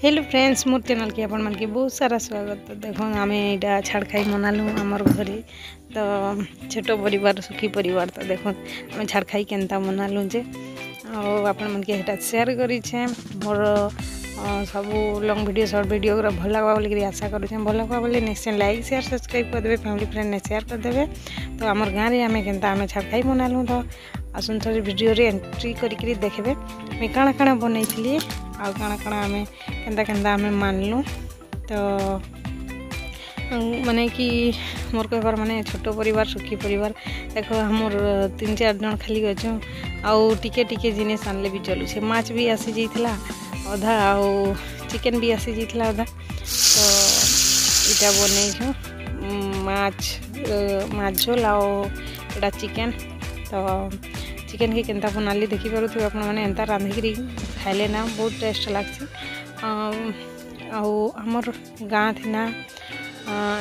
Hello friends मोर channel के अपन मन के बहुत सारा स्वागत। तो देखो आम यहाँ छाड़ खाई मनालु आमर घरे तो छोट परिवार सुखी परिवार। तो देखो आम छाड़ खाई केनता मनालु जे आपण मन के हेटा शेयर करिछे मोर सब लॉन्ग वीडियो शॉर्ट वीडियो भल लगवा बोलिक आशा करुचे। भल लगवा बोले निश्चय लाइक शेयर सब्सक्राइब करदे, फैमिली फ्रेंड ने शेयर करदे। तो आमर गाँव में आम केनता आम छाड़ खाई मनालु। तो आसन थोड़ी वीडियो रे एंट्री करिक देखबे मैं काଣା काଣା बनैथिली आ काଣା काଣା आमे केनता केनता आमे मानलु। तो माने कि मोर कहबार माने छोट परिवार सुखी परिवार। देखो हमर 3-4 जन खाली अच्छु आउ टिके टिके जिनिस आनले भी चलु छे। माछ भी आसी जाइथिला अधा आउ चिकन भी आसी जाइथिला अधा। तो इटा बनै छु माछ झोल आउ एटा चिकन। तो चिकन के केनता बनाली देखि पारुथि आपण माने एंता रांधिकरी खाइले ना बहुत टेस्ट लागछि। आउ हमर गाँ थी ना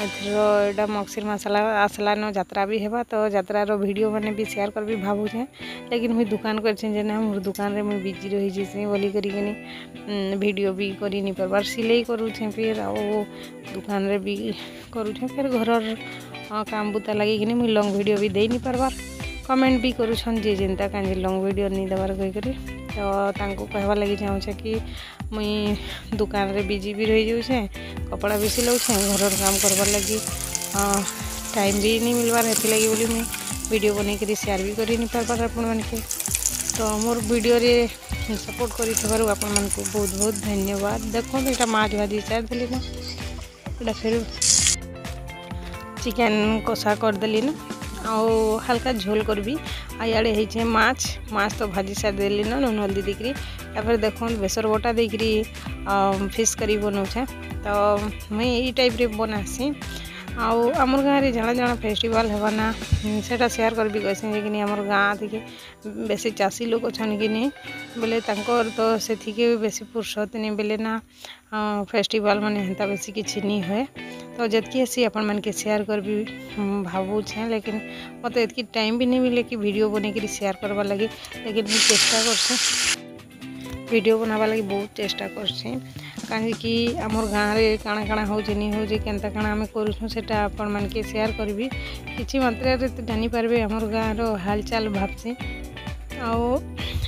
एथरो मक्सिर मसाला आसला न यात्रा भी हेबा। तो यात्रा रो वीडियो माने भी शेयर कर भी भाबू छे, लेकिन मुई दुकान करछे जे ना मोर दुकान रे मुई बिजी रही जेसी बोली करी किनी वीडियो भी करी नि परबार। सिलाई करू छे फिर आउ दुकान रे भी करू छे फिर घरर काम बुता लगी किनी मुई लॉन्ग वीडियो भी दे नि परबार। कमेंट भी करूछन जे जेनता कांजे लॉन्ग वीडियो नहीं देवार कही करी। तो तांको कहवा लगी चाहूँ कि मुई दुकान रे बिजी भी रही जाऊे, कपड़ा भी सिलाऊ छे, घर काम करवार लगी टाइम भी नहीं मिलवार। हेती लगी बोली मुई वीडियो बनै करी शेयर भी करी नहीं पारबार आपण मन के। तो मोर वीडियो रे सपोर्ट करी थबारु आपण मन को बहुत बहुत धन्यवाद। देखो एटा माछ भाजी शेयर देली ना, एटा फिर चिकन कषा कर देली ना आउ हल्का झोल करबी। आड़े है माछ तो भाजी सार देली ना नून हल्दी देकरी। तापर देखो बेसर बटा देकरी फिश करी बनाऊे। तो मुई ई टाइप रे बनासी। आउ आमर गाँव में जाना जाना फेस्टिवल हेबा ना सेटा शेयर करबी कहसी कि आमर गाँ थी बेसी चाषी लोग अच्छन कि नहीं बोले तांकर तो से बेसी फुर्सत नहीं बोले ना फेस्टिवल माने हेन्ता बेसी किछि नहीं हुए। तो जतकी हेसी आपण मन के शेयर करबी भावू छे, लेकिन मत इतकी टाइम भी नहीं मिले कि वीडियो बने करी शेयर करवा लगी। लेकिन मुझे चेष्टा करछे वीडियो बनावा लगी बहुत चेष्टा करछे। कहीं कि आमर गाँव रे काଣା काଣା होजे नहीं होजे केनता काଣା आमे करूछु सेटा आपण मन के शेयर करबी। किछि मात्रा रे तो जानि पारबे आमर गाँव रो हालचाल भाबसी। आउ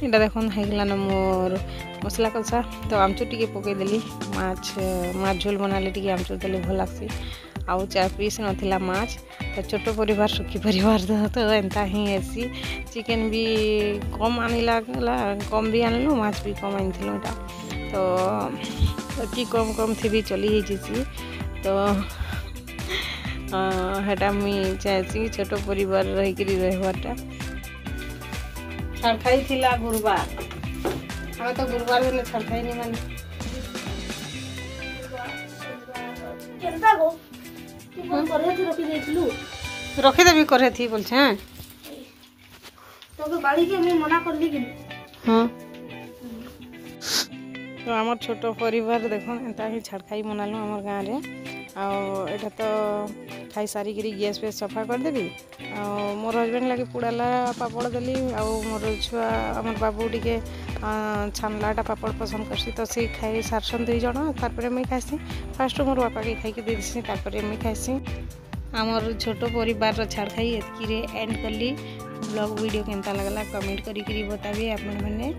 एटा देखन हेगला न मोर मसला कषा। तो आमचूर टिके पकई देली माछ झोल बनाले टिके आमचूर देले भल लागसी। आउ 4 पीस नथिला माछ। तो छोट परिवार सुखी परिवार तो एंता ही हेसी। चिकन भी कम आनिला कम भी आनलु, माछ भी कम आनिथिलु एटा। तो कि कम कम थी भी चली ही जैसी। तो हेटा मुई चाहसी छोट परिवार रही करी रहबारटा। छाड़ खाई थिला गुरुवार, हमें तो गुरुवार दिन छाड़ खाई नहीं माने केनता गो तू फोन करे थी रखी देथिलु रखे देबी करे थी बोल छे। तो के बाड़ी के मैं मना करली कि हां। तो आमर छोट परिवार देखो एंता ही छाड़ खाई मनालु आमर गाँव रे। आउ एटा तो खाई सारी करी गैस पे सफा कर देबी। आउ मोर हस्बैंड लगे पुड़ाला पापड़ देली। आउ मोर छुआ आमर बाबू टिके छानलाटा पापड़ पसंद करसी। तो से खाई सारसन 2 जण। तारपरे मैं खाइसी फास्ट मोर बापा के खाई के दे दिसी, तारपरे मैं खाइसी। आमर छोट परिवार रो छाड़ खाई एतकी रे एंड करली। ब्लॉग वीडियो केनता लगला कमेंट करी बताबी आपण माने।